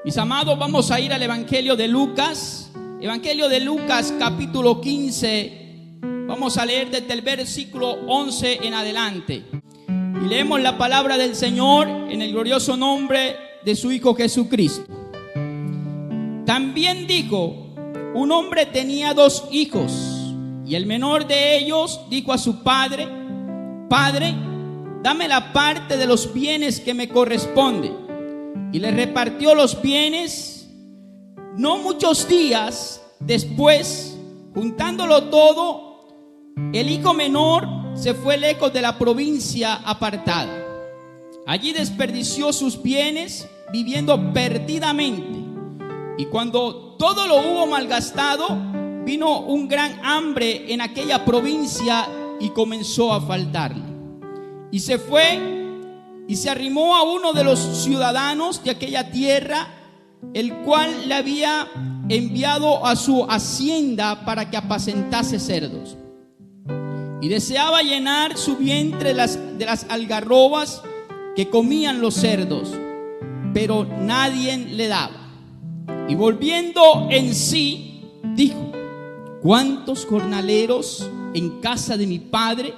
Mis amados, vamos a ir al Evangelio de Lucas. Evangelio de Lucas, capítulo 15. Vamos a leer desde el versículo 11 en adelante. Y leemos la palabra del Señor en el glorioso nombre de su Hijo Jesucristo. También dijo: un hombre tenía 2 hijos, y el menor de ellos dijo a su padre: Padre, dame la parte de los bienes que me corresponde. Y le repartió los bienes. No muchos días después, juntándolo todo, el hijo menor se fue lejos de la provincia apartada. Allí desperdició sus bienes viviendo perdidamente. Y cuando todo lo hubo malgastado, vino un gran hambre en aquella provincia y comenzó a faltarle. Y se fue y se arrimó a uno de los ciudadanos de aquella tierra, el cual le había enviado a su hacienda para que apacentase cerdos. Y deseaba llenar su vientre de las algarrobas que comían los cerdos, pero nadie le daba. Y volviendo en sí, dijo: ¿cuántos jornaleros en casa de mi padre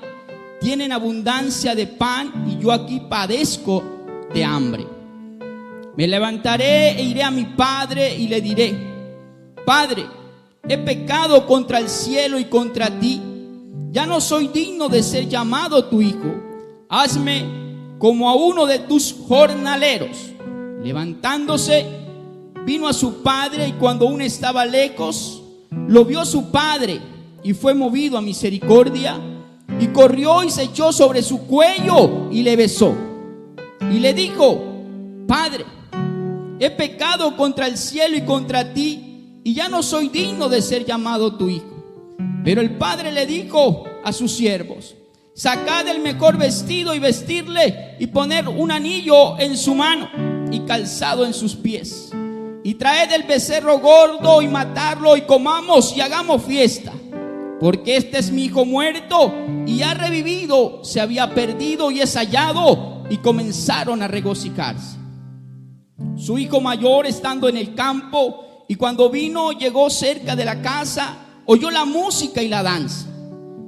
tienen abundancia de pan, y yo aquí padezco de hambre? Me levantaré e iré a mi padre y le diré: Padre, he pecado contra el cielo y contra ti. Ya no soy digno de ser llamado tu hijo. Hazme como a uno de tus jornaleros. Levantándose, vino a su padre, y cuando aún estaba lejos, lo vio su padre y fue movido a misericordia. Y corrió y se echó sobre su cuello y le besó. Y le dijo: Padre, he pecado contra el cielo y contra ti, y ya no soy digno de ser llamado tu hijo. Pero el padre le dijo a sus siervos: sacad el mejor vestido y vestirle, y poner un anillo en su mano y calzado en sus pies. Y traed el becerro gordo y matadlo, y comamos y hagamos fiesta. Porque este es mi hijo muerto y ha revivido, se había perdido y es hallado. Y comenzaron a regocijarse. Su hijo mayor, estando en el campo, y cuando vino, llegó cerca de la casa, oyó la música y la danza.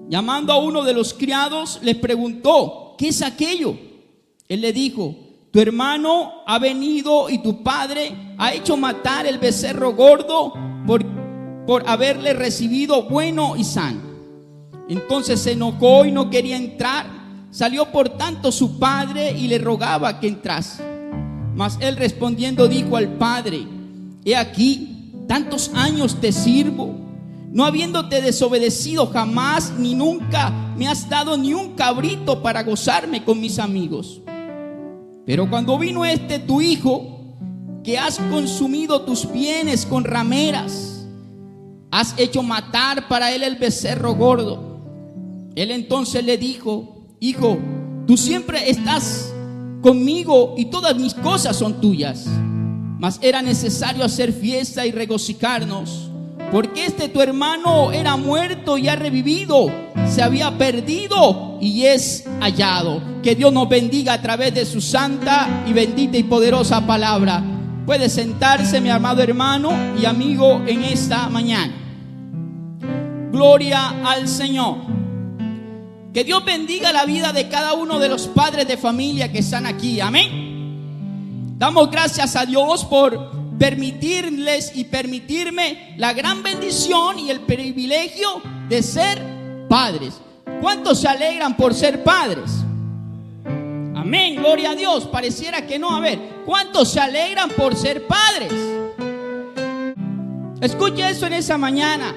Llamando a uno de los criados, les preguntó: ¿qué es aquello? Él le dijo: tu hermano ha venido y tu padre ha hecho matar el becerro gordo por haberle recibido bueno y sano. Entonces se enojó y no quería entrar. Salió por tanto su padre y le rogaba que entrase. Mas él respondiendo dijo al padre: he aquí, tantos años te sirvo, no habiéndote desobedecido jamás, ni nunca me has dado ni un cabrito para gozarme con mis amigos. Pero cuando vino tu hijo, que has consumido tus bienes con rameras, has hecho matar para él el becerro gordo. Él entonces le dijo: hijo, tú siempre estás conmigo y todas mis cosas son tuyas. Mas era necesario hacer fiesta y regocijarnos, porque tu hermano era muerto y ha revivido, se había perdido y es hallado. Que Dios nos bendiga a través de su santa y bendita y poderosa palabra. Puede sentarse, mi amado hermano y amigo, en esta mañana. Gloria al Señor. Que Dios bendiga la vida de cada uno de los padres de familia que están aquí. Amén. Damos gracias a Dios por permitirles y permitirme la gran bendición y el privilegio de ser padres. ¿Cuántos se alegran por ser padres? Amén, gloria a Dios. Pareciera que no. A ver, ¿cuántos se alegran por ser padres? Escuche eso en esa mañana.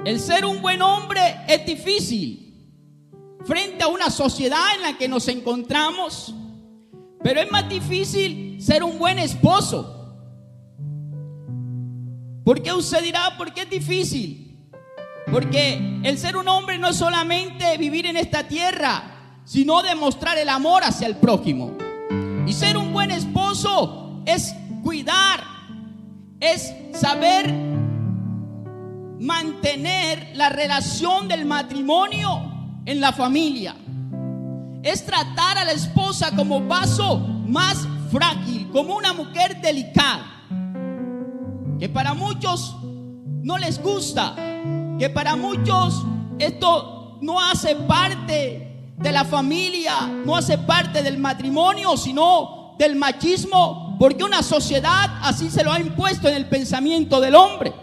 El ser un buen hombre es difícil frente a una sociedad en la que nos encontramos, pero es más difícil ser un buen esposo. ¿Por qué usted dirá por qué es difícil? Porque el ser un hombre no es solamente vivir en esta tierra, sino demostrar el amor hacia el prójimo. Y ser un buen esposo es cuidar, es saber mantener la relación del matrimonio en la familia. Es tratar a la esposa como vaso más frágil, como una mujer delicada, que para muchos no les gusta, que para muchos esto no hace parte de la familia, no hace parte del matrimonio, sino del machismo, porque una sociedad así se lo ha impuesto en el pensamiento del hombre.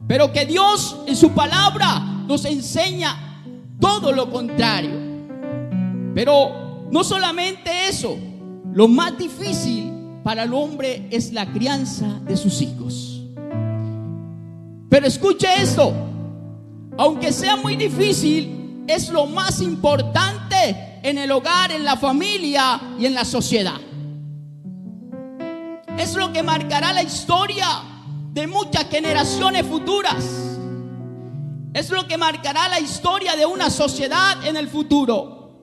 Pero que Dios en su palabra nos enseña todo lo contrario. Pero no solamente eso, lo más difícil para el hombre es la crianza de sus hijos. Pero escuche esto, aunque sea muy difícil, es lo más importante en el hogar, en la familia y en la sociedad. Es lo que marcará la historia de muchas generaciones futuras. Es lo que marcará la historia de una sociedad en el futuro.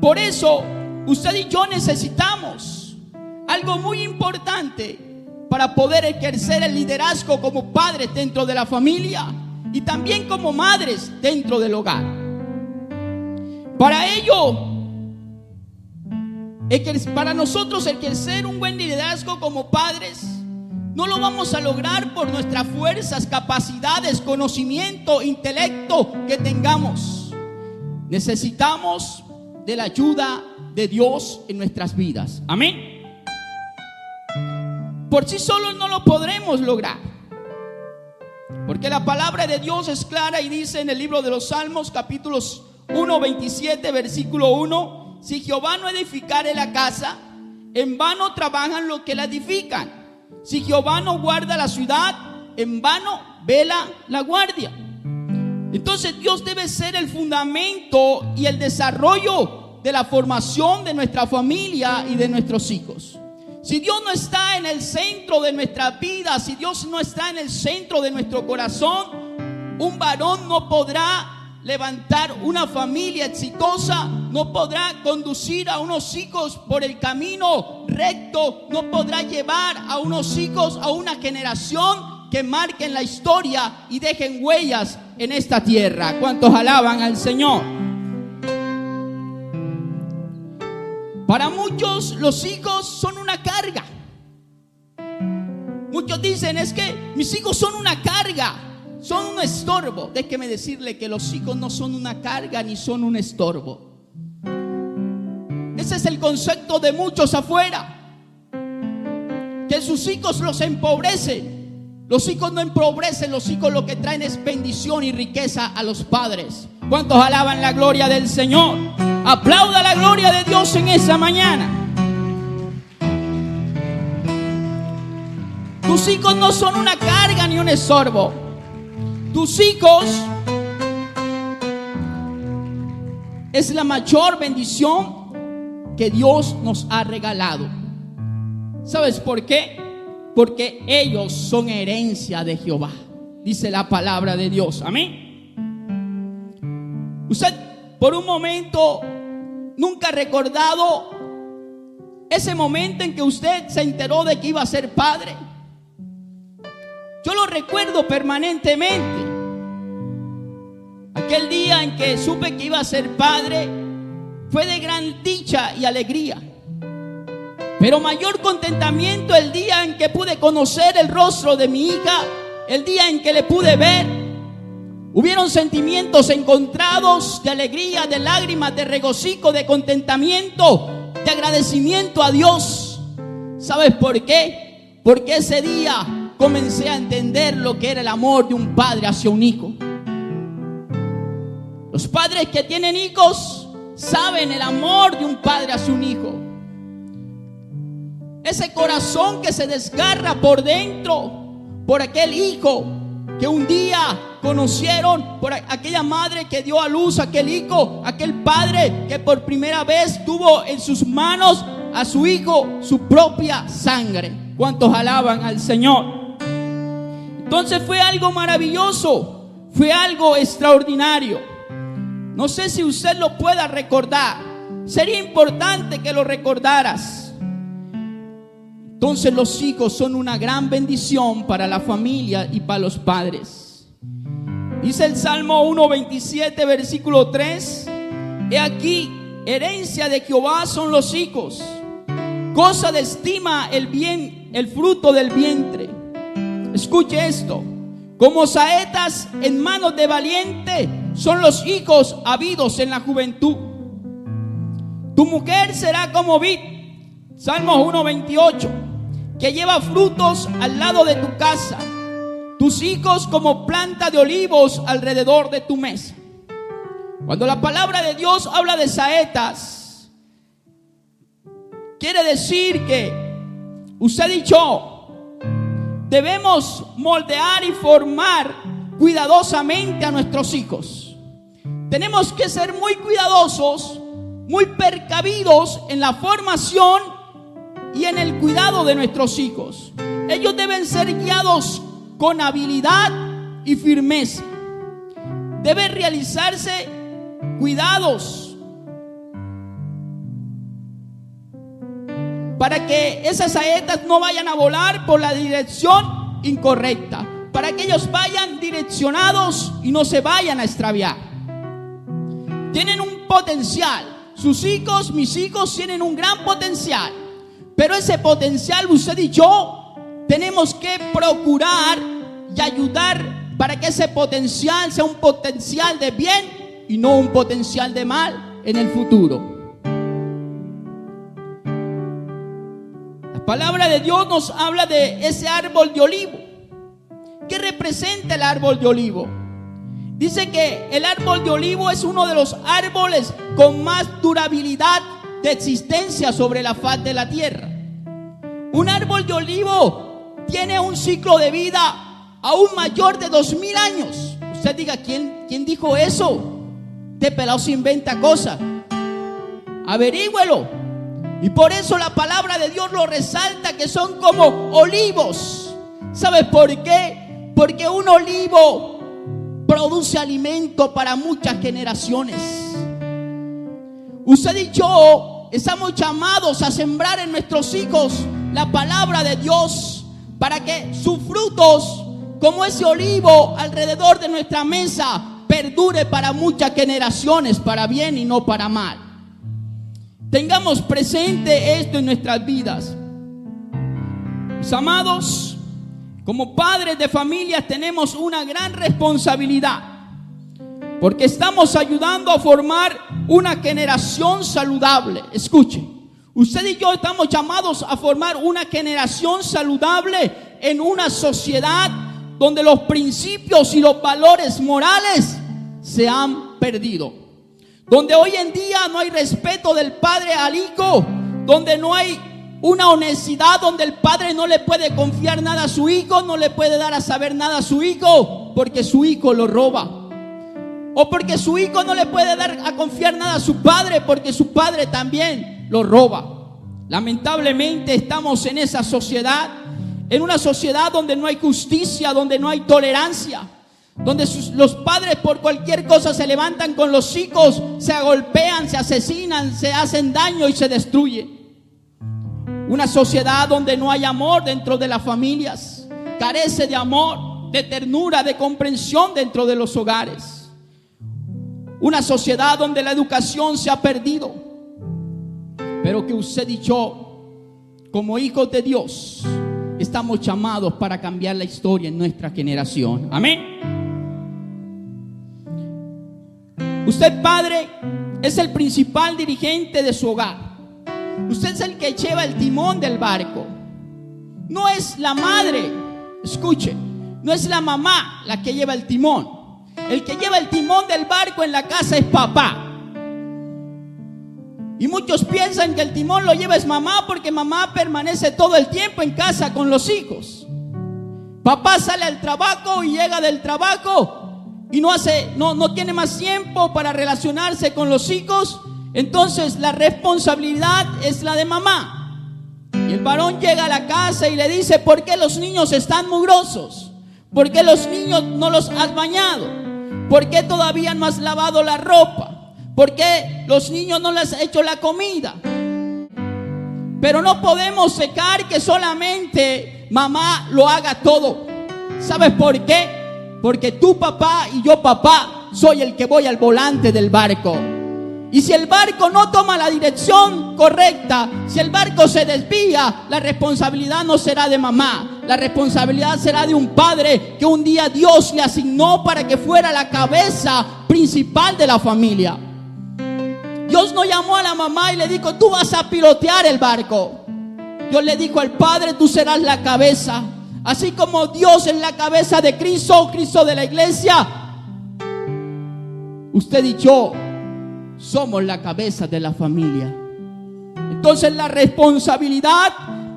Por eso, usted y yo necesitamos algo muy importante para poder ejercer el liderazgo como padres dentro de la familia y también como madres dentro del hogar. Para ello, para nosotros ejercer un buen liderazgo como padres, no lo vamos a lograr por nuestras fuerzas, capacidades, conocimiento, intelecto que tengamos. Necesitamos de la ayuda de Dios en nuestras vidas. Amén. Por sí solos no lo podremos lograr, porque la palabra de Dios es clara y dice en el libro de los Salmos, capítulos 1, 27, versículo 1: si Jehová no edificare la casa, en vano trabajan los que la edifican. Si Jehová no guarda la ciudad, en vano vela la guardia. Entonces Dios debe ser el fundamento y el desarrollo de la formación de nuestra familia y de nuestros hijos. Si Dios no está en el centro de nuestra vida, si Dios no está en el centro de nuestro corazón, un varón no podrá levantar una familia exitosa, no podrá conducir a unos hijos por el camino recto, no podrá llevar a unos hijos a una generación que marquen la historia y dejen huellas en esta tierra. ¿Cuántos alaban al Señor? Para muchos los hijos son una carga. Muchos dicen: es que mis hijos son una carga, son un estorbo. Déjeme decirle que los hijos no son una carga ni son un estorbo. Ese es el concepto de muchos afuera, que sus hijos los empobrecen. Los hijos no empobrecen, los hijos lo que traen es bendición y riqueza a los padres. ¿Cuántos alaban la gloria del Señor? Aplauda la gloria de Dios en esa mañana. Tus hijos no son una carga ni un estorbo. Tus hijos es la mayor bendición que Dios nos ha regalado. ¿Sabes por qué? Porque ellos son herencia de Jehová, dice la palabra de Dios. Amén. Usted por un momento nunca ha recordado ese momento en que usted se enteró de que iba a ser padre. Yo lo recuerdo permanentemente. Aquel día en que supe que iba a ser padre fue de gran dicha y alegría, pero mayor contentamiento el día en que pude conocer el rostro de mi hija, el día en que le pude ver. Hubieron sentimientos encontrados de alegría, de lágrimas, de regocijo, de contentamiento, de agradecimiento a Dios. ¿Sabes por qué? Porque ese día comencé a entender lo que era el amor de un padre hacia un hijo. Los padres que tienen hijos saben el amor de un padre hacia un hijo. Ese corazón que se desgarra por dentro por aquel hijo que un día conocieron, por aquella madre que dio a luz a aquel hijo, aquel padre que por primera vez tuvo en sus manos a su hijo, su propia sangre. ¿Cuántos alaban al Señor? Entonces fue algo maravilloso, fue algo extraordinario. No sé si usted lo pueda recordar, sería importante que lo recordaras. Entonces los hijos son una gran bendición para la familia y para los padres. Dice el Salmo 1:27, versículo 3: he aquí, herencia de Jehová son los hijos, cosa de estima el bien, el fruto del vientre. Escuche esto: como saetas en manos de valiente son los hijos habidos en la juventud. Tu mujer será como vid, Salmos 1:28, que lleva frutos al lado de tu casa. Tus hijos como planta de olivos alrededor de tu mesa. Cuando la palabra de Dios habla de saetas, quiere decir que usted y yo debemos moldear y formar cuidadosamente a nuestros hijos. Tenemos que ser muy cuidadosos, muy precavidos en la formación y en el cuidado de nuestros hijos. Ellos deben ser guiados con habilidad y firmeza. Deben realizarse cuidados para que esas saetas no vayan a volar por la dirección incorrecta, para que ellos vayan direccionados y no se vayan a extraviar. Tienen un potencial. Sus hijos, mis hijos, tienen un gran potencial, pero ese potencial usted y yo tenemos que procurar y ayudar para que ese potencial sea un potencial de bien y no un potencial de mal en el futuro. La palabra de Dios nos habla de ese árbol de olivo. ¿Qué representa el árbol de olivo? Dice que el árbol de olivo es uno de los árboles con más durabilidad de existencia sobre la faz de la tierra. Un árbol de olivo tiene un ciclo de vida aún mayor de 2000 años. Usted diga, ¿quién dijo eso? Este pelado se inventa cosas. Averígüelo. Y por eso la palabra de Dios lo resalta, que son como olivos. ¿Sabes por qué? Porque un olivo produce alimento para muchas generaciones. Usted y yo estamos llamados a sembrar en nuestros hijos la palabra de Dios, para que sus frutos, como ese olivo alrededor de nuestra mesa, perdure para muchas generaciones, para bien y no para mal. Tengamos presente esto en nuestras vidas. Mis amados, como padres de familias tenemos una gran responsabilidad, porque estamos ayudando a formar una generación saludable. Escuche, usted y yo estamos llamados a formar una generación saludable en una sociedad donde los principios y los valores morales se han perdido, donde hoy en día no hay respeto del padre al hijo, donde no hay una honestidad, donde el padre no le puede confiar nada a su hijo, no le puede dar a saber nada a su hijo, porque su hijo lo roba. O porque su hijo no le puede dar a confiar nada a su padre, porque su padre también lo roba. Lamentablemente estamos en esa sociedad, en una sociedad donde no hay justicia, donde no hay tolerancia, donde los padres por cualquier cosa se levantan con los hijos, se agolpean, se asesinan, se hacen daño y se destruyen. Una sociedad donde no hay amor dentro de las familias, carece de amor, de ternura, de comprensión dentro de los hogares. Una sociedad donde la educación se ha perdido, pero que usted y yo, como hijos de Dios, estamos llamados para cambiar la historia en nuestra generación. Amén. Usted, padre, es el principal dirigente de su hogar. Usted es el que lleva el timón del barco. No es la madre, escuche, no es la mamá la que lleva el timón. El que lleva el timón del barco en la casa es papá. Y muchos piensan que el timón lo lleva es mamá, porque mamá permanece todo el tiempo en casa con los hijos. Papá sale al trabajo y llega del trabajo y no tiene más tiempo para relacionarse con los hijos. Entonces la responsabilidad es la de mamá. Y el varón llega a la casa y le dice: ¿por qué los niños están mugrosos? ¿Por qué los niños no los has bañado? ¿Por qué todavía no has lavado la ropa? ¿Por qué los niños no les has hecho la comida? Pero no podemos dejar que solamente mamá lo haga todo. ¿Sabes por qué? Porque tú, papá, y yo, papá, soy el que voy al volante del barco. Y si el barco no toma la dirección correcta, si el barco se desvía, la responsabilidad no será de mamá. La responsabilidad será de un padre que un día Dios le asignó para que fuera la cabeza principal de la familia. Dios no llamó a la mamá y le dijo: tú vas a pilotear el barco. Dios le dijo al padre: tú serás la cabeza. Así como Dios es la cabeza de Cristo, Cristo de la iglesia, usted y yo somos la cabeza de la familia. Entonces la responsabilidad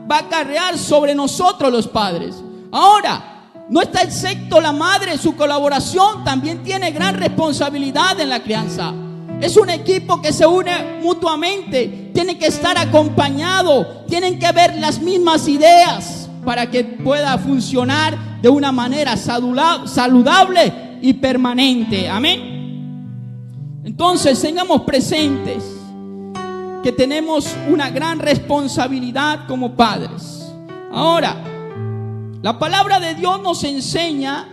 va a cargar sobre nosotros los padres. Ahora, no está excepto la madre, su colaboración también tiene gran responsabilidad en la crianza. Es un equipo que se une mutuamente, tiene que estar acompañado, tienen que ver las mismas ideas para que pueda funcionar de una manera saludable y permanente. Amén. Entonces tengamos presentes que tenemos una gran responsabilidad como padres. Ahora, la palabra de Dios nos enseña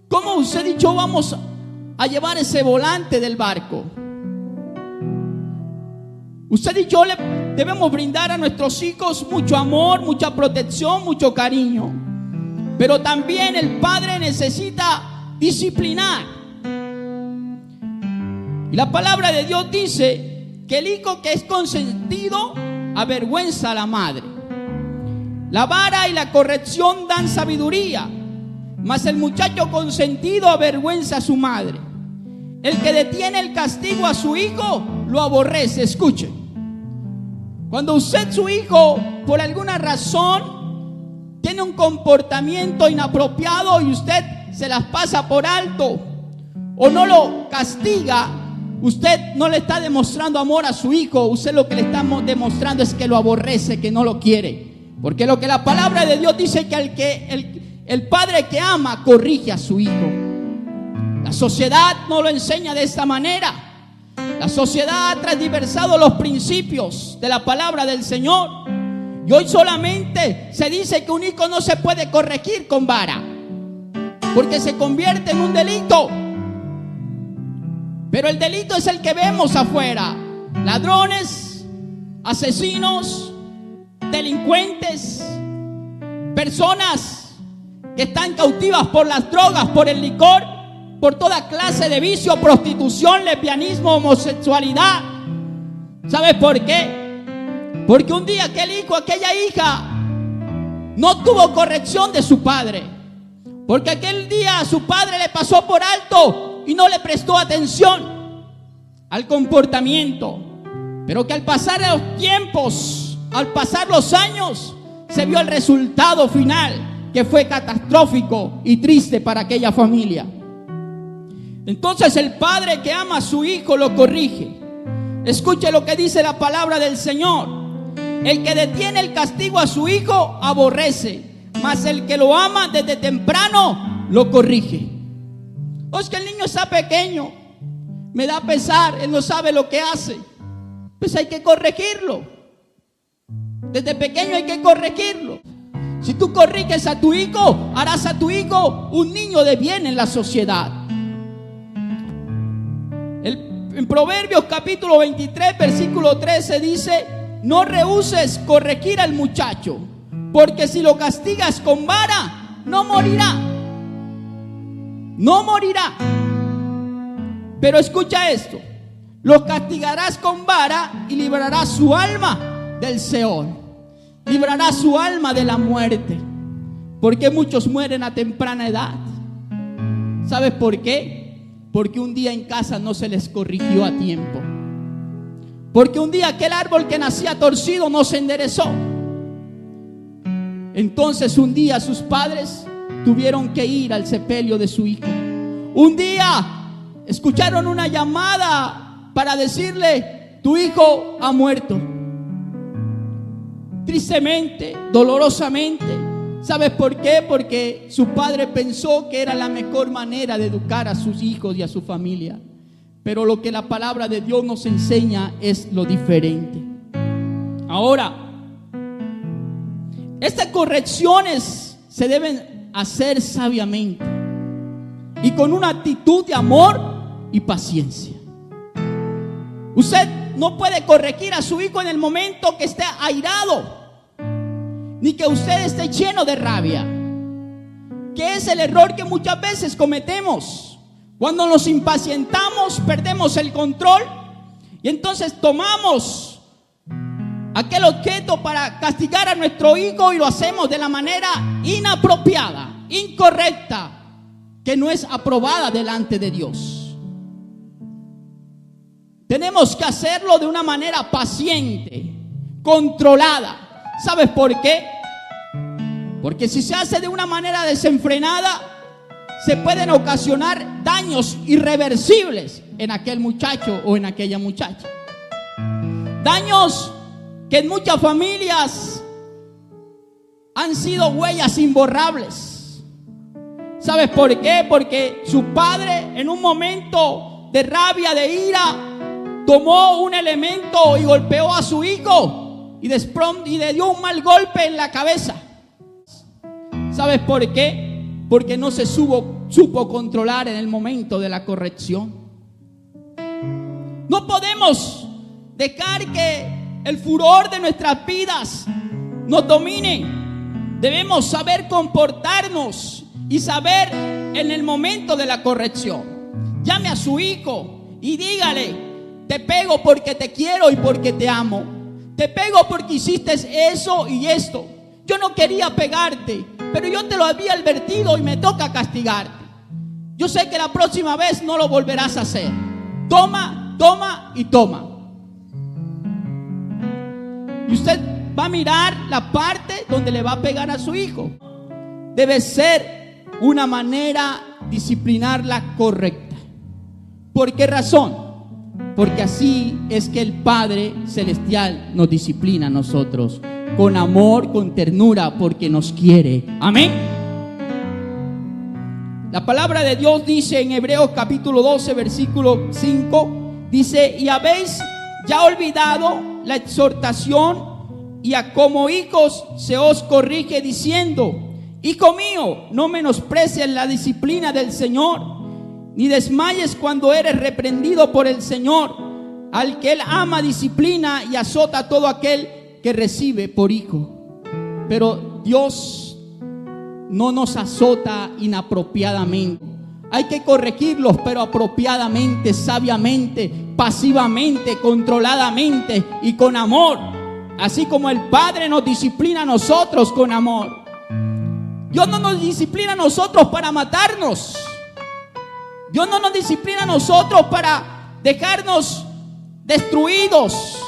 cómo usted y yo vamos a llevar ese volante del barco. Usted y yo le debemos brindar a nuestros hijos mucho amor, mucha protección, mucho cariño. Pero también el padre necesita disciplinar. Y la palabra de Dios dice que el hijo que es consentido avergüenza a la madre. La vara y la corrección dan sabiduría, mas el muchacho consentido avergüenza a su madre. El que detiene el castigo a su hijo lo aborrece. Escuche, cuando usted, su hijo, por alguna razón tiene un comportamiento inapropiado y usted se las pasa por alto o no lo castiga, usted no le está demostrando amor a su hijo. Usted lo que le está demostrando es que lo aborrece, que no lo quiere. Porque lo que la palabra de Dios dice que el padre que ama corrige a su hijo. La sociedad no lo enseña de esta manera. La sociedad ha transversado los principios de la palabra del Señor. Y hoy solamente se dice que un hijo no se puede corregir con vara, porque se convierte en un delito. Pero el delito es el que vemos afuera: ladrones, asesinos, delincuentes, personas que están cautivas por las drogas, por el licor, por toda clase de vicio, prostitución, lesbianismo, homosexualidad. ¿Sabes por qué? Porque un día aquel hijo, aquella hija no tuvo corrección de su padre. Porque aquel día su padre le pasó por alto y no le prestó atención al comportamiento. Pero que al pasar los tiempos, al pasar los años, se vio el resultado final, que fue catastrófico y triste para aquella familia. Entonces el padre que ama a su hijo lo corrige. Escuche lo que dice la palabra del Señor: el que detiene el castigo a su hijo aborrece, mas el que lo ama desde temprano lo corrige. O es que el niño está pequeño, me da pesar, él no sabe lo que hace. Pues hay que corregirlo. Desde pequeño hay que corregirlo. Si tú corriges a tu hijo, harás a tu hijo un niño de bien en la sociedad. En Proverbios capítulo 23, versículo 13 dice: no rehuses corregir al muchacho, porque si lo castigas con vara, no morirá. No morirá. Pero escucha esto: lo castigarás con vara y librarás su alma del Seol. Librarás su alma de la muerte. Porque muchos mueren a temprana edad. ¿Sabes por qué? Porque un día en casa no se les corrigió a tiempo. Porque un día aquel árbol que nacía torcido no se enderezó. Entonces un día sus padres tuvieron que ir al sepelio de su hijo. Un día escucharon una llamada para decirle: tu hijo ha muerto. Tristemente, dolorosamente. ¿Sabes por qué? Porque su padre pensó que era la mejor manera de educar a sus hijos y a su familia. Pero lo que la palabra de Dios nos enseña es lo diferente. Ahora, estas correcciones se deben hacer sabiamente y con una actitud de amor y paciencia. Usted no puede corregir a su hijo en el momento que esté airado, ni que usted esté lleno de rabia, que es el error que muchas veces cometemos. Cuando nos impacientamos, perdemos el control y entonces tomamos aquel objeto para castigar a nuestro hijo y lo hacemos de la manera inapropiada, incorrecta, que no es aprobada delante de Dios. Tenemos que hacerlo de una manera paciente, controlada. ¿Sabes por qué? Porque si se hace de una manera desenfrenada, se pueden ocasionar daños irreversibles en aquel muchacho o en aquella muchacha. Daños que en muchas familias han sido huellas imborrables. ¿Sabes por qué? Porque su padre, en un momento de rabia, de ira, tomó un elemento y golpeó a su hijo y le dio un mal golpe en la cabeza. ¿Sabes por qué? Porque no se supo controlar en el momento de la corrección. No podemos dejar que el furor de nuestras vidas nos domine. Debemos saber comportarnos y saber en el momento de la corrección. Llame a su hijo y dígale: te pego porque te quiero y porque te amo. Te pego porque hiciste eso y esto. Yo no quería pegarte, pero yo te lo había advertido y me toca castigarte. Yo sé que la próxima vez no lo volverás a hacer. Toma, toma y toma. Y usted va a mirar la parte donde le va a pegar a su hijo. Debe ser una manera disciplinarla correcta. ¿Por qué razón? Porque así es que el Padre Celestial nos disciplina a nosotros, con amor, con ternura, porque nos quiere. Amén. La palabra de Dios dice en Hebreos capítulo 12, versículo 5, dice: y habéis ya olvidado la exhortación, y a como hijos se os corrige diciendo: hijo mío, no menosprecies la disciplina del Señor, ni desmayes cuando eres reprendido por el Señor. Al que Él ama disciplina y azota a todo aquel que recibe por hijo. Pero Dios no nos azota inapropiadamente. Hay que corregirlos, pero apropiadamente, sabiamente, pasivamente, controladamente y con amor. Así como el Padre nos disciplina a nosotros con amor. Dios no nos disciplina a nosotros para matarnos. Dios no nos disciplina a nosotros para dejarnos destruidos.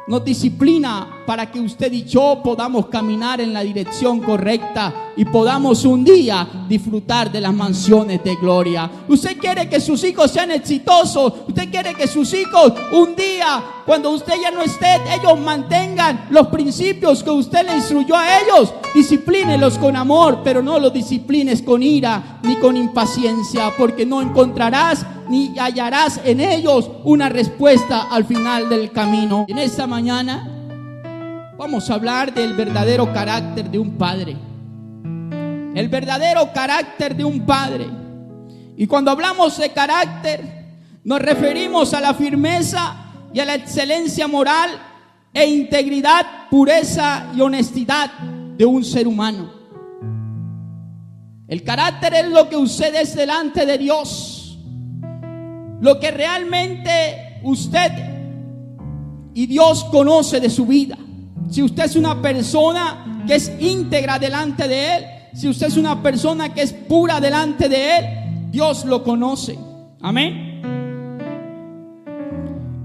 Nos disciplina para que usted y yo podamos caminar en la dirección correcta y podamos un día disfrutar de las mansiones de gloria. Usted quiere que sus hijos sean exitosos. Usted quiere que sus hijos un día, cuando usted ya no esté, ellos mantengan los principios que usted le instruyó a ellos. Disciplínelos con amor, pero no los disciplines con ira ni con impaciencia, porque no encontrarás ni hallarás en ellos una respuesta al final del camino. En esta mañana vamos a hablar del verdadero carácter de un padre. El verdadero carácter de un padre. Y cuando hablamos de carácter, nos referimos a la firmeza y a la excelencia moral e integridad, pureza y honestidad de un ser humano. El carácter es lo que usted es delante de Dios. Lo que realmente usted y Dios conoce de su vida. Si usted es una persona que es íntegra delante de Él, si usted es una persona que es pura delante de Él, Dios lo conoce. Amén.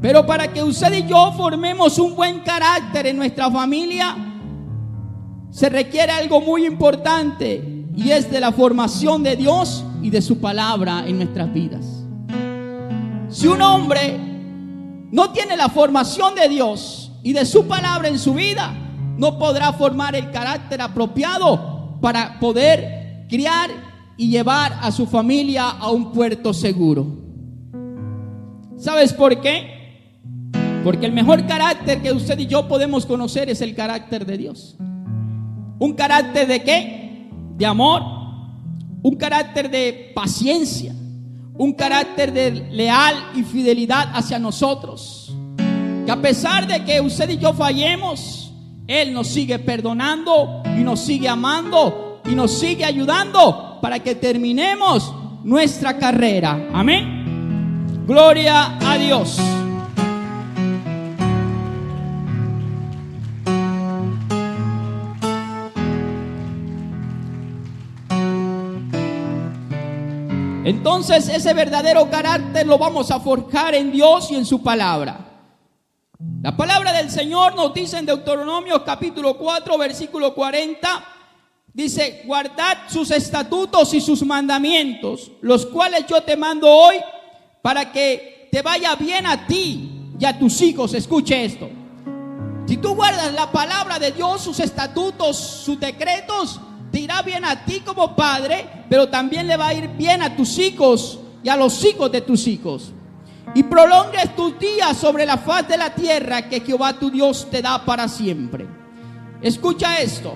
Pero para que usted y yo formemos un buen carácter en nuestra familia, se requiere algo muy importante, y es de la formación de Dios y de su palabra en nuestras vidas. Si un hombre no tiene la formación de Dios y de su palabra en su vida, no podrá formar el carácter apropiado para poder criar y llevar a su familia a un puerto seguro. ¿Sabes por qué? Porque el mejor carácter que usted y yo podemos conocer es el carácter de Dios. ¿Un carácter de qué? De amor. Un carácter de paciencia. Un carácter de leal y fidelidad hacia nosotros. que a pesar de que usted y yo fallemos, Él nos sigue perdonando y nos sigue amando y nos sigue ayudando para que terminemos nuestra carrera. Amén. Gloria a Dios. Entonces ese verdadero carácter lo vamos a forjar en Dios y en su palabra. La palabra del Señor nos dice en Deuteronomio capítulo 4 versículo 40, dice: guardad sus estatutos y sus mandamientos, los cuales yo te mando hoy, para que te vaya bien a ti y a tus hijos. Escuche esto: si tú guardas la palabra de Dios, sus estatutos, sus decretos, te irá bien a ti como padre, pero también le va a ir bien a tus hijos y a los hijos de tus hijos. Y prolongues tus días sobre la faz de la tierra que Jehová tu Dios te da para siempre. Escucha esto: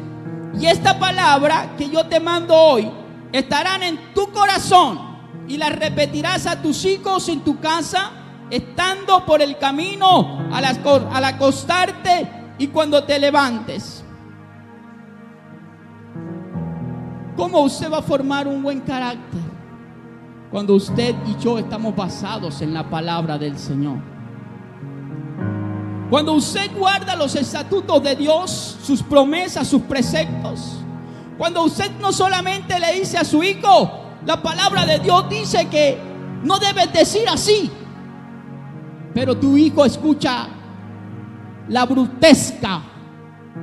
y esta palabra que yo te mando hoy estarán en tu corazón, y las repetirás a tus hijos en tu casa, estando por el camino, al acostarte y cuando te levantes. ¿Cómo usted va a formar un buen carácter? Cuando usted y yo estamos basados en la palabra del Señor. Cuando usted guarda los estatutos de Dios, sus promesas, sus preceptos. Cuando usted no solamente le dice a su hijo, la palabra de Dios dice que no debes decir así, pero tu hijo escucha la brutesca,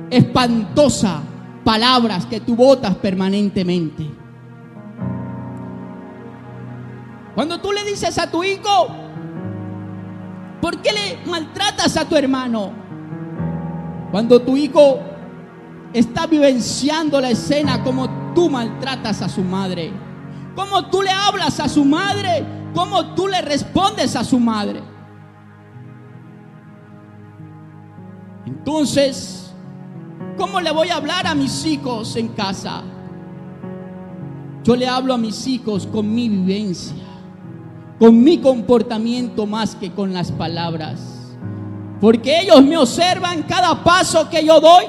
espantosa palabras que tú botas permanentemente. Cuando tú le dices a tu hijo, ¿por qué le maltratas a tu hermano? Cuando tu hijo está vivenciando la escena como tú maltratas a su madre, como tú le hablas a su madre, como tú le respondes a su madre. Entonces, ¿cómo le voy a hablar a mis hijos en casa? Yo le hablo a mis hijos con mi vivencia, con mi comportamiento más que con las palabras, porque ellos me observan cada paso que yo doy.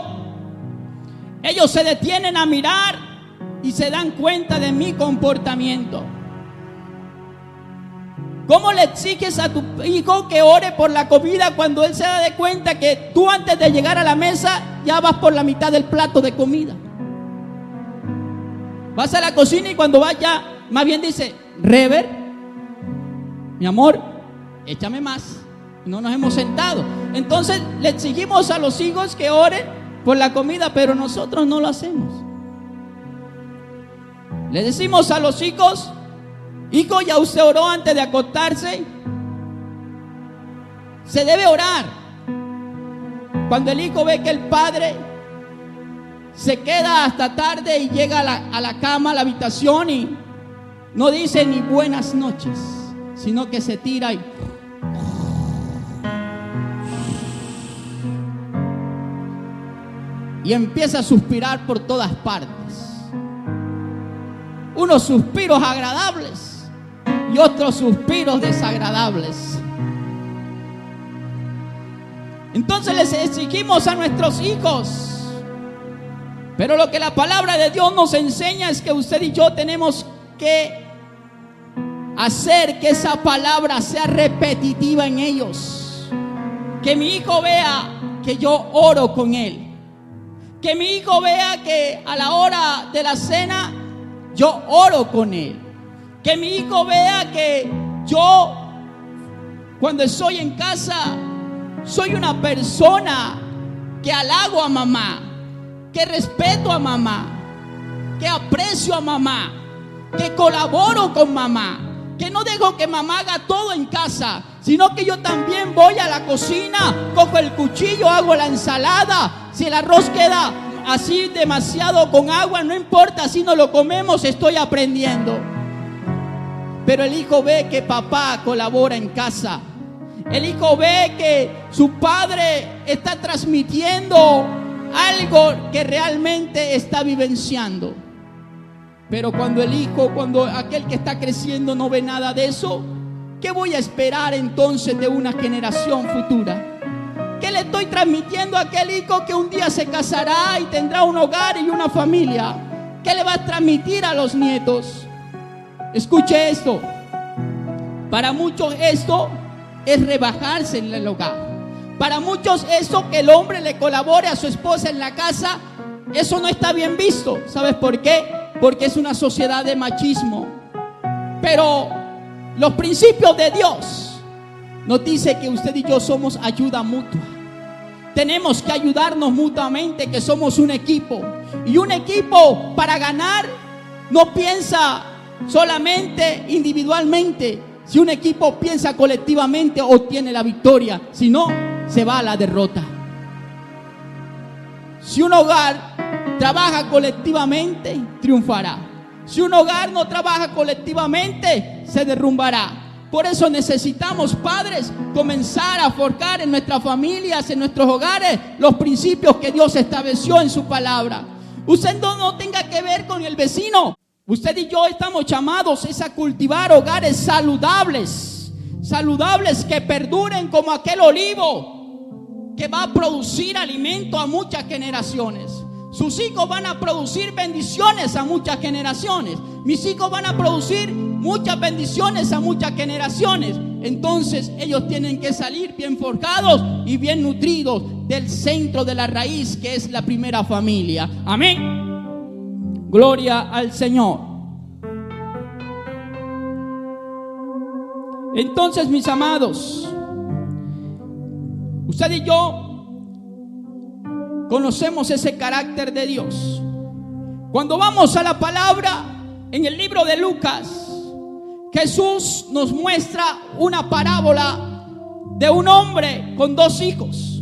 Ellos se detienen a mirar y se dan cuenta de mi comportamiento. ¿Cómo le exiges a tu hijo que ore por la comida cuando él se da de cuenta que tú antes de llegar a la mesa ya vas por la mitad del plato de comida? Vas a la cocina y cuando vas ya, más bien dice: Rever, mi amor, échame más. No nos hemos sentado. Entonces le exigimos a los hijos que oren por la comida, pero nosotros no lo hacemos. Le decimos a los hijos: hijo, ya usted oró antes de acostarse. Se debe orar. Cuando el hijo ve que el padre se queda hasta tarde y llega a la cama, a la habitación, y no dice ni buenas noches, sino que se tira y empieza a suspirar por todas partes. Unos suspiros agradables y otros suspiros desagradables. Entonces les exigimos a nuestros hijos, pero lo que la palabra de Dios nos enseña es que usted y yo tenemos que hacer que esa palabra sea repetitiva en ellos. Que mi hijo vea que yo oro con él. Que mi hijo vea que a la hora de la cena yo oro con él. Que mi hijo vea que yo, cuando estoy en casa, soy una persona que halago a mamá, que respeto a mamá, que aprecio a mamá, que colaboro con mamá, que no dejo que mamá haga todo en casa, sino que yo también voy a la cocina, cojo el cuchillo, hago la ensalada. Si el arroz queda así demasiado con agua, no importa, si no lo comemos, estoy aprendiendo. Pero el hijo ve que papá colabora en casa. El hijo ve que su padre está transmitiendo algo que realmente está vivenciando. Pero cuando el hijo, cuando aquel que está creciendo no ve nada de eso, ¿qué voy a esperar entonces de una generación futura? ¿Qué le estoy transmitiendo a aquel hijo que un día se casará y tendrá un hogar y una familia? ¿Qué le va a transmitir a los nietos? Escuche esto. Para muchos esto es rebajarse en el hogar. Para muchos esto, que el hombre le colabore a su esposa en la casa, eso no está bien visto. ¿Sabes por qué? Porque es una sociedad de machismo. Pero los principios de Dios nos dice que usted y yo somos ayuda mutua. Tenemos que ayudarnos mutuamente, que somos un equipo. Y un equipo, para ganar, no piensa solamente individualmente. Si un equipo piensa colectivamente, obtiene la victoria. Si no, se va a la derrota. Si un hogar trabaja colectivamente, triunfará. Si un hogar no trabaja colectivamente, se derrumbará. Por eso necesitamos, padres, comenzar a forjar en nuestras familias, en nuestros hogares, los principios que Dios estableció en su palabra. Usted no tenga que ver con el vecino. Usted y yo estamos llamados a cultivar hogares saludables, saludables que perduren como aquel olivo que va a producir alimento a muchas generaciones. Sus hijos van a producir bendiciones a muchas generaciones. Mis hijos van a producir muchas bendiciones a muchas generaciones. Entonces ellos tienen que salir bien forjados y bien nutridos del centro de la raíz, que es la primera familia. Amén. Gloria al Señor. Entonces, mis amados, usted y yo conocemos ese carácter de Dios. Cuando vamos a la palabra, en el libro de Lucas, Jesús nos muestra una parábola de un hombre con 2 hijos.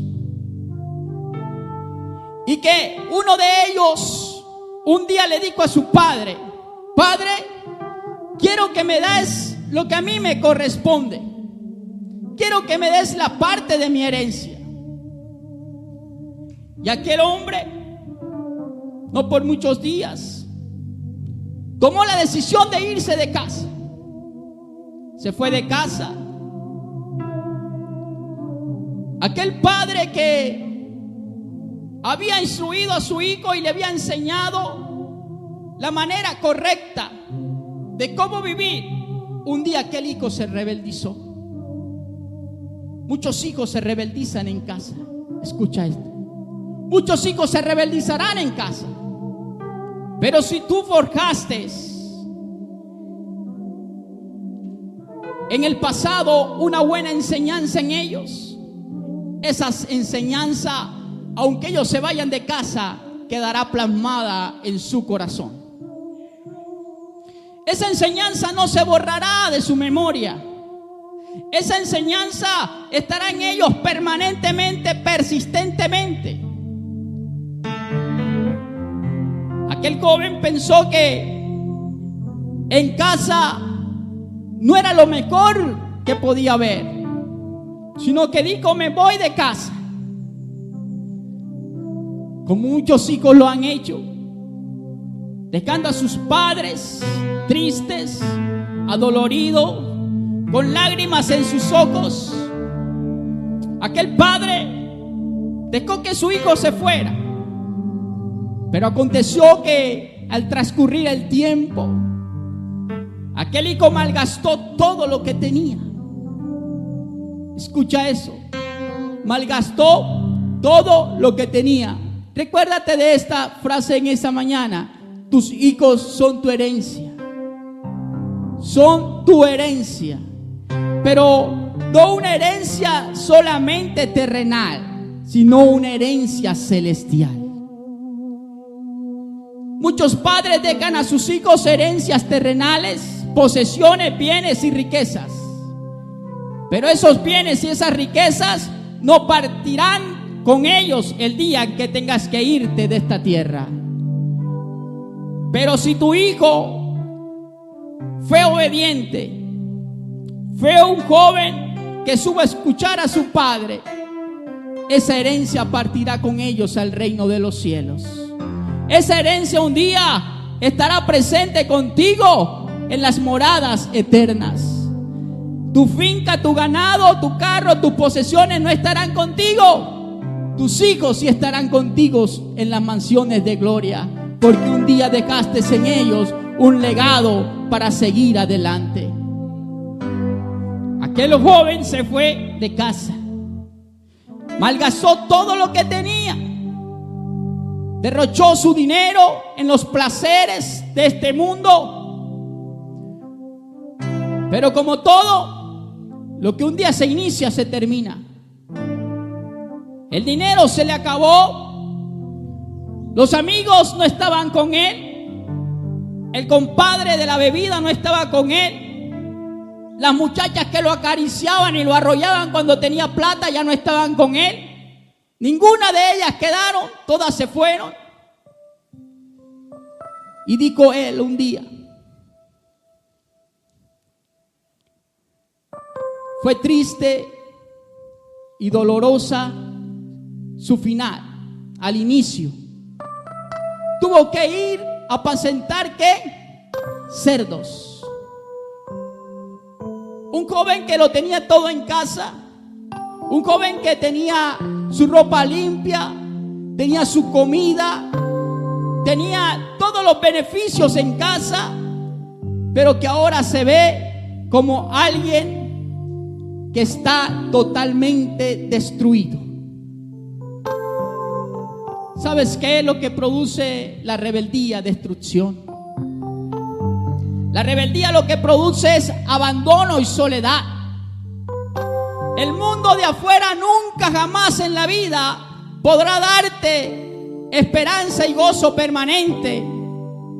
Y que uno de ellos un día le dijo a su padre: Padre, quiero que me des lo que a mí me corresponde. Quiero que me des la parte de mi herencia. Y aquel hombre, no por muchos días, tomó la decisión de irse de casa. Se fue de casa. Aquel padre que había instruido a su hijo y le había enseñado la manera correcta de cómo vivir, un día aquel hijo se rebeldizó. Muchos hijos se rebeldizan en casa. Escucha esto. Muchos hijos se rebeldizarán en casa. Pero si tú forjaste en el pasado una buena enseñanza en ellos, esa enseñanza, aunque ellos se vayan de casa, quedará plasmada en su corazón. Esa enseñanza no se borrará de su memoria. Esa enseñanza estará en ellos permanentemente, persistentemente. Aquel joven pensó que en casa no era lo mejor que podía haber, sino que dijo: me voy de casa. Como muchos hijos lo han hecho, dejando a sus padres tristes, adoloridos, con lágrimas en sus ojos. Aquel padre dejó que su hijo se fuera. Pero aconteció que al transcurrir el tiempo, aquel hijo malgastó todo lo que tenía. Escucha eso. Malgastó todo lo que tenía. Recuérdate de esta frase en esta mañana: tus hijos son tu herencia. Son tu herencia. Pero no una herencia solamente terrenal, sino una herencia celestial. Muchos padres dejan a sus hijos herencias terrenales, posesiones, bienes y riquezas. Pero esos bienes y esas riquezas no partirán con ellos el día en que tengas que irte de esta tierra. Pero si tu hijo fue obediente, fue un joven que supo escuchar a su padre, esa herencia partirá con ellos al reino de los cielos. Esa herencia un día estará presente contigo en las moradas eternas. Tu finca, tu ganado, tu carro, tus posesiones no estarán contigo. Tus hijos sí estarán contigo en las mansiones de gloria, porque un día dejaste en ellos un legado para seguir adelante. Aquel joven se fue de casa, malgastó todo lo que tenía, derrochó su dinero en los placeres de este mundo. Pero como todo, lo que un día se inicia se termina. El dinero se le acabó, los amigos no estaban con él, el compadre de la bebida no estaba con él, las muchachas que lo acariciaban y lo arrollaban cuando tenía plata ya no estaban con él. Ninguna de ellas quedaron, todas se fueron. Y dijo él un día, fue triste y dolorosa su final. Al inicio tuvo que ir a apacentar ¿qué? Cerdos. Un joven que lo tenía todo en casa, un joven que tenía su ropa limpia, tenía su comida, tenía todos los beneficios en casa, pero que ahora se ve como alguien que está totalmente destruido. ¿Sabes qué es lo que produce la rebeldía? Destrucción. La rebeldía lo que produce es abandono y soledad. El mundo de afuera nunca jamás en la vida podrá darte esperanza y gozo permanente.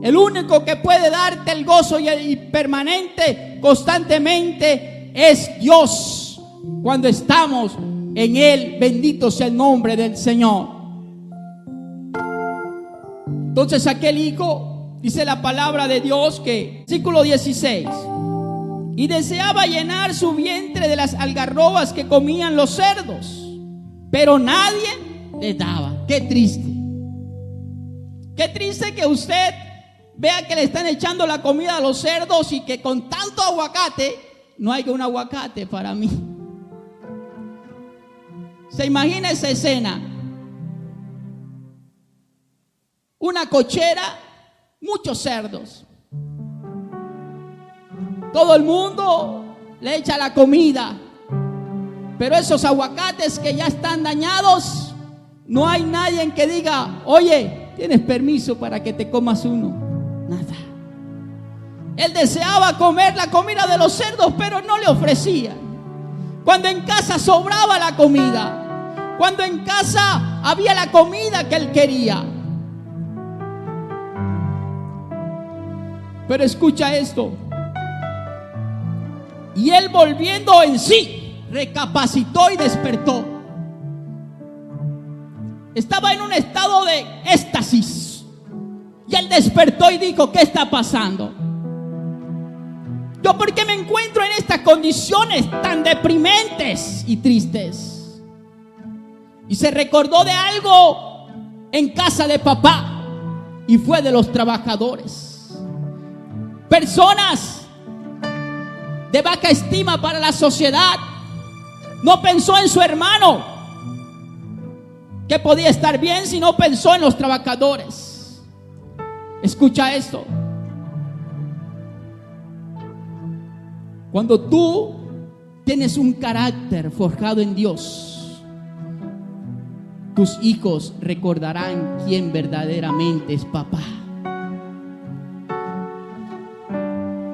El único que puede darte el gozo y permanente constantemente es Dios. Cuando estamos en Él, bendito sea el nombre del Señor. Entonces aquel hijo, dice la palabra de Dios que, versículo 16, y deseaba llenar su vientre de las algarrobas que comían los cerdos, pero nadie le daba. Qué triste. Qué triste que usted vea que le están echando la comida a los cerdos y que con tanto aguacate no hay un aguacate para mí. ¿Se imagina esa escena? Una cochera, muchos cerdos. Todo el mundo le echa la comida, pero esos aguacates que ya están dañados, no hay nadie en que diga, oye, ¿tienes permiso para que te comas uno? Nada. Él deseaba comer la comida de los cerdos, pero no le ofrecían. Cuando en casa sobraba la comida, cuando en casa había la comida que él quería. Pero escucha esto. Y él, volviendo en sí, recapacitó y despertó. Estaba en un estado de éxtasis. Y él despertó y dijo, ¿qué está pasando? ¿Yo por qué me encuentro en estas condiciones tan deprimentes y tristes? Y se recordó de algo en casa de papá, y fue de los trabajadores. Personas de baja estima para la sociedad. No pensó en su hermano, que podía estar bien, sino pensó en los trabajadores. Escucha esto. Cuando tú tienes un carácter forjado en Dios, tus hijos recordarán quién verdaderamente es papá.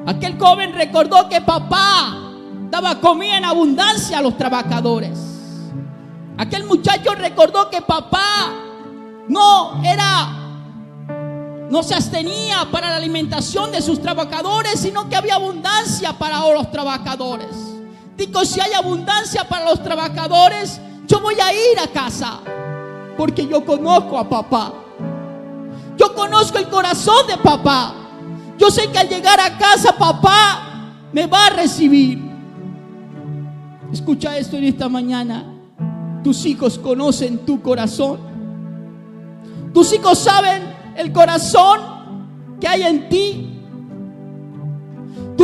Aquel joven recordó que papá daba comida en abundancia a los trabajadores. Aquel muchacho recordó que papá no se abstenía para la alimentación de sus trabajadores, sino que había abundancia para los trabajadores. Digo, si hay abundancia para los trabajadores, yo voy a ir a casa, porque yo conozco a papá. Yo conozco el corazón de papá. Yo sé que al llegar a casa, papá me va a recibir. Escucha esto en esta mañana. Tus hijos conocen tu corazón. Tus hijos saben el corazón que hay en ti.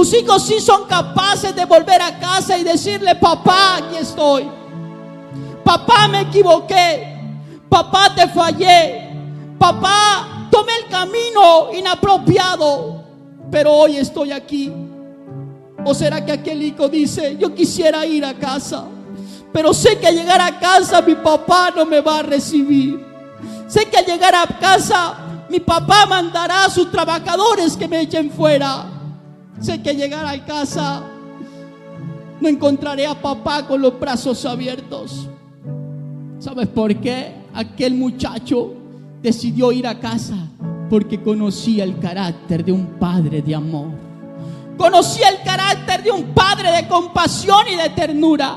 Tus hijos sí son capaces de volver a casa y decirle: papá, aquí estoy. Papá, me equivoqué. Papá, te fallé. Papá, tomé el camino inapropiado, pero hoy estoy aquí. ¿O será que aquel hijo dice: yo quisiera ir a casa, pero sé que al llegar a casa mi papá no me va a recibir? Sé que al llegar a casa mi papá mandará a sus trabajadores que me echen fuera. Sé que al llegar a casa no encontraré a papá con los brazos abiertos. ¿Sabes por qué? Aquel muchacho decidió ir a casa porque conocía el carácter de un padre de amor. Conocía el carácter de un padre de compasión y de ternura.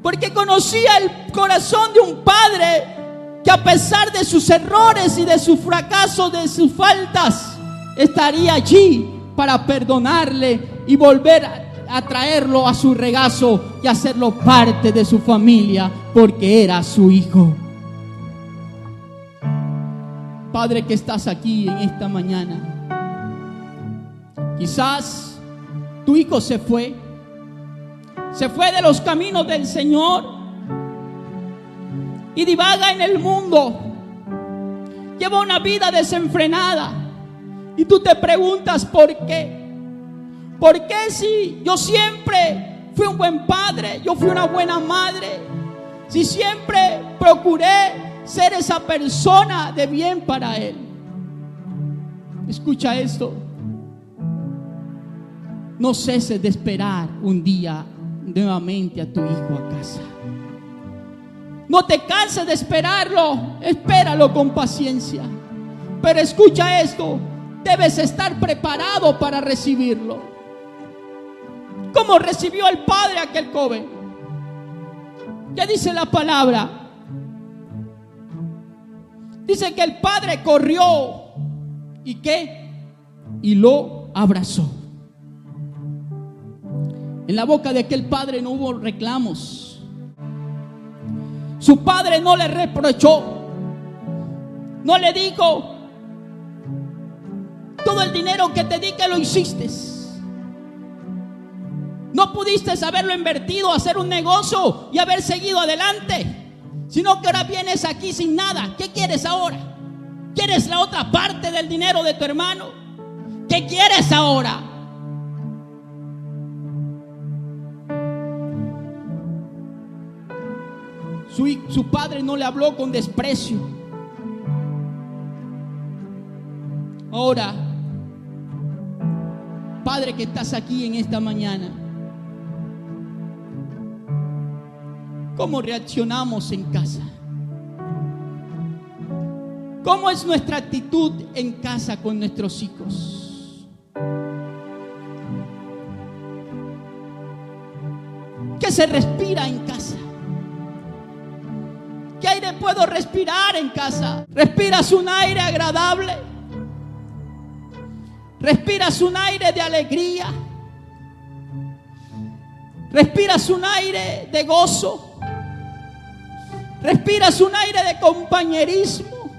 Porque conocía el corazón de un padre que, a pesar de sus errores y de sus fracasos, de sus faltas, estaría allí para perdonarle y volver a traerlo a su regazo y hacerlo parte de su familia, porque era su hijo. Padre que estás aquí en esta mañana, quizás tu hijo se fue de los caminos del Señor y divaga en el mundo, lleva una vida desenfrenada, y tú te preguntas: ¿por qué? ¿Por qué si yo siempre fui un buen padre, yo fui una buena madre, si siempre procuré ser esa persona de bien para él? Escucha esto: no ceses de esperar un día nuevamente a tu hijo a casa. No te canses de esperarlo, espéralo con paciencia. Pero escucha esto: debes estar preparado para recibirlo. ¿Cómo recibió el padre a aquel joven? ¿Qué dice la palabra? Dice que el padre corrió y ¿qué? Y lo abrazó. En la boca de aquel padre no hubo reclamos. Su padre no le reprochó, no le dijo: todo el dinero que te di, que lo hiciste. No pudiste haberlo invertido, hacer un negocio y haber seguido adelante, sino que ahora vienes aquí sin nada. ¿Qué quieres ahora? ¿Quieres la otra parte del dinero de tu hermano? ¿Qué quieres ahora? Su padre no le habló con desprecio. Ahora, padre que estás aquí en esta mañana, ¿cómo reaccionamos en casa? ¿Cómo es nuestra actitud en casa con nuestros hijos? ¿Qué se respira en casa? ¿Qué aire puedo respirar en casa? ¿Respiras un aire agradable? ¿Respiras un aire de alegría? ¿Respiras un aire de gozo? ¿Respiras un aire de compañerismo?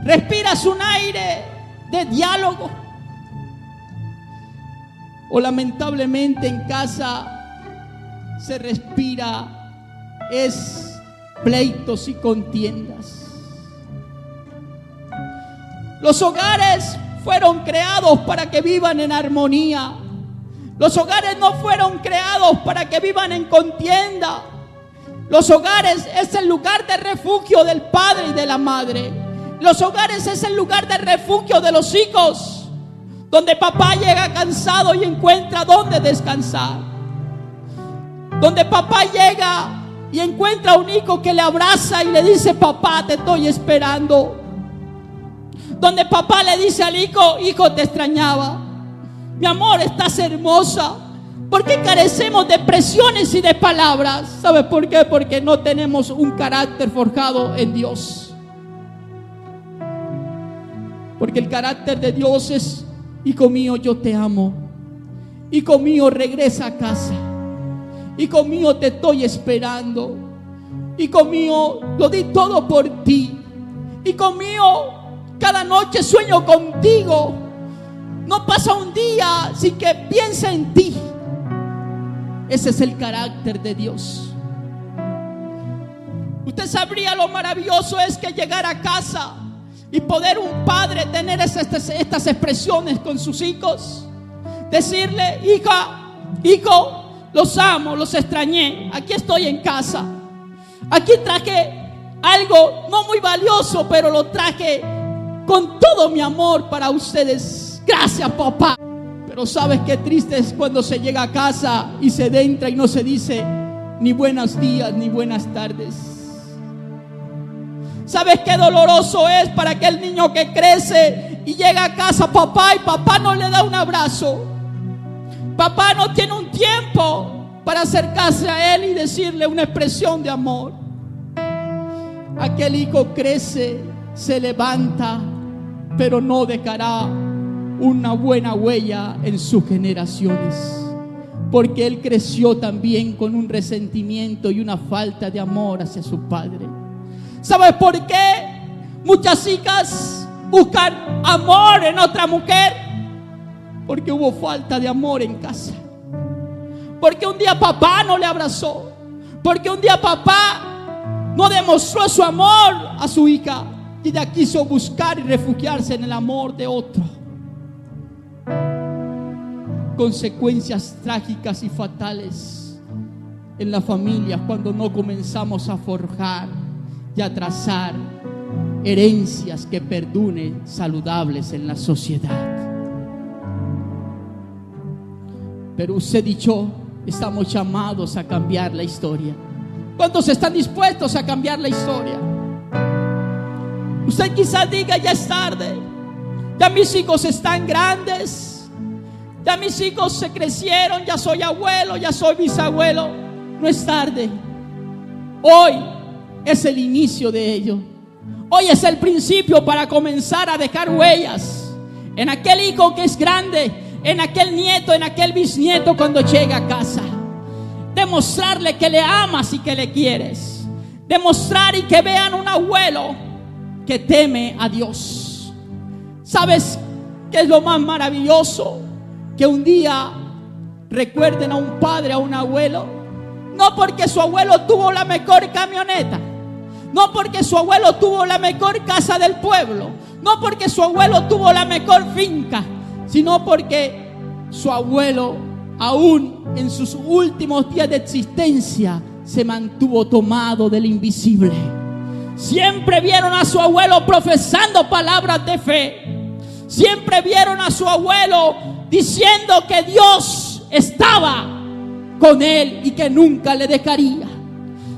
¿Respiras un aire de diálogo? ¿O lamentablemente en casa se respira pleitos y contiendas? Los hogares fueron creados para que vivan en armonía. Los hogares no fueron creados para que vivan en contienda. Los hogares es el lugar de refugio del padre y de la madre. Los hogares es el lugar de refugio de los hijos, donde papá llega cansado y encuentra dónde descansar. Donde papá llega y encuentra a un hijo que le abraza y le dice: papá, te estoy esperando. Donde papá le dice al hijo: hijo, te extrañaba. Mi amor, estás hermosa. ¿Por qué carecemos de expresiones y de palabras? ¿Sabes por qué? Porque no tenemos un carácter forjado en Dios. Porque el carácter de Dios es: hijo mío, yo te amo. Hijo mío, regresa a casa. Hijo mío, te estoy esperando. Hijo mío, lo di todo por ti. Hijo mío, cada noche sueño contigo. No pasa un día sin que piense en ti. Ese es el carácter de Dios. Usted sabría lo maravilloso es que llegar a casa y poder un padre tener estas expresiones con sus hijos. Decirle: hija, hijo, los amo, los extrañé. Aquí estoy en casa. Aquí traje algo no muy valioso, pero lo traje con todo mi amor para ustedes. Gracias, papá. Pero ¿sabes qué triste es cuando se llega a casa y se entra y no se dice ni buenos días ni buenas tardes? ¿Sabes qué doloroso es para aquel niño que crece y llega a casa, papá, y papá no le da un abrazo? Papá no tiene un tiempo para acercarse a él y decirle una expresión de amor. Aquel hijo crece, se levanta, pero no dejará una buena huella en sus generaciones, porque él creció también con un resentimiento y una falta de amor hacia su padre. ¿Sabes por qué muchas hijas buscan amor en otra mujer? Porque hubo falta de amor en casa. Porque un día papá no le abrazó. Porque un día papá no demostró su amor a su hija y ella quiso buscar y refugiarse en el amor de otro. Consecuencias trágicas y fatales en la familia cuando no comenzamos a forjar y a trazar herencias que perduren saludables en la sociedad. Pero usted y yo estamos llamados a cambiar la historia. ¿Cuántos están dispuestos a cambiar la historia? Usted quizás diga: ya es tarde, ya mis hijos están grandes, ya mis hijos se crecieron, ya soy abuelo, ya soy bisabuelo. No es tarde. Hoy es el inicio de ello. Hoy es el principio para comenzar a dejar huellas en aquel hijo que es grande, en aquel nieto, en aquel bisnieto cuando llega a casa. Demostrarle que le amas y que le quieres. Demostrar y que vean un abuelo que teme a Dios. ¿Sabes qué es lo más maravilloso? Que un día recuerden a un padre, a un abuelo, no porque su abuelo tuvo la mejor camioneta, no porque su abuelo tuvo la mejor casa del pueblo, no porque su abuelo tuvo la mejor finca, sino porque su abuelo, aún en sus últimos días de existencia, se mantuvo tomado del invisible. Siempre vieron a su abuelo profesando palabras de fe. Siempre vieron a su abuelo diciendo que Dios estaba con él y que nunca le dejaría.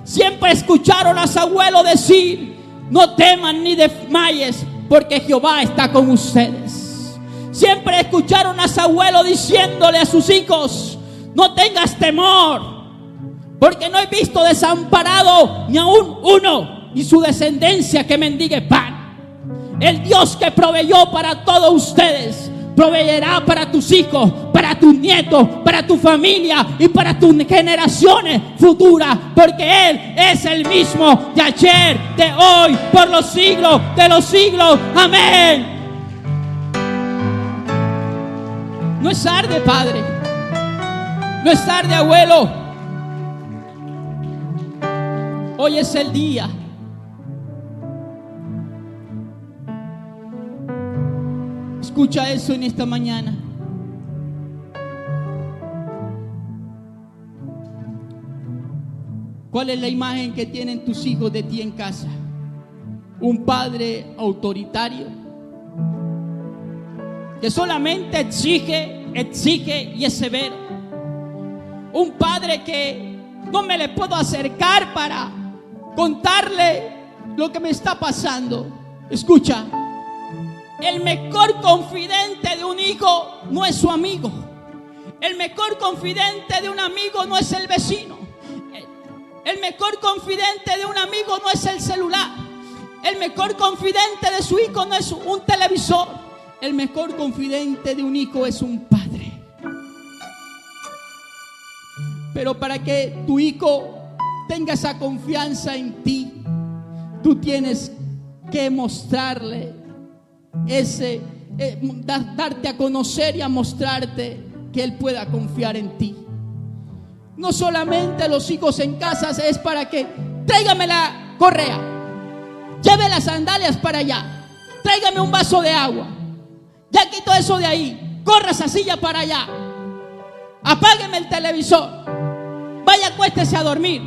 Siempre escucharon a su abuelo decir: no teman ni desmayes, porque Jehová está con ustedes. Siempre escucharon a su abuelo diciéndole a sus hijos: no tengas temor, porque no he visto desamparado ni aún uno, ni su descendencia que mendigue pan. El Dios que proveyó para todos ustedes proveerá para tus hijos, para tus nietos, para tu familia y para tus generaciones futuras, porque Él es el mismo de ayer, de hoy, por los siglos de los siglos. Amén. No es tarde, padre. No es tarde, abuelo. Hoy es el día. Escucha eso en esta mañana. ¿Cuál es la imagen que tienen tus hijos de ti en casa? ¿Un padre autoritario que solamente exige y es severo? ¿Un padre que no me le puedo acercar para contarle lo que me está pasando? Escucha. El mejor confidente de un hijo no es su amigo. El mejor confidente de un amigo no es el vecino. El mejor confidente de un amigo no es el celular. El mejor confidente de su hijo no es un televisor. El mejor confidente de un hijo es un padre. Pero para que tu hijo tenga esa confianza en ti, tú tienes que mostrarle ese darte a conocer y a mostrarte que Él pueda confiar en ti. No solamente los hijos en casa es para que tráigame la correa, lleve las sandalias para allá, tráigame un vaso de agua, ya quito eso de ahí, corra esa silla para allá, apágueme el televisor, vaya, acuéstese a dormir,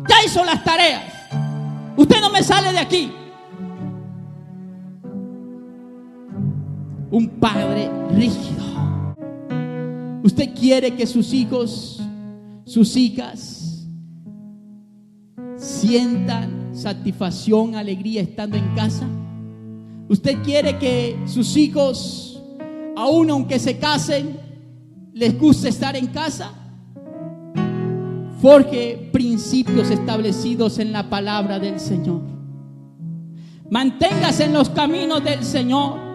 ya hizo las tareas, usted no me sale de aquí. Un padre rígido. Usted quiere que sus hijos, sus hijas sientan satisfacción, alegría estando en casa. Usted quiere que sus hijos, aun aunque se casen, les guste estar en casa. Forje principios establecidos en la palabra del Señor. Manténgase en los caminos del Señor,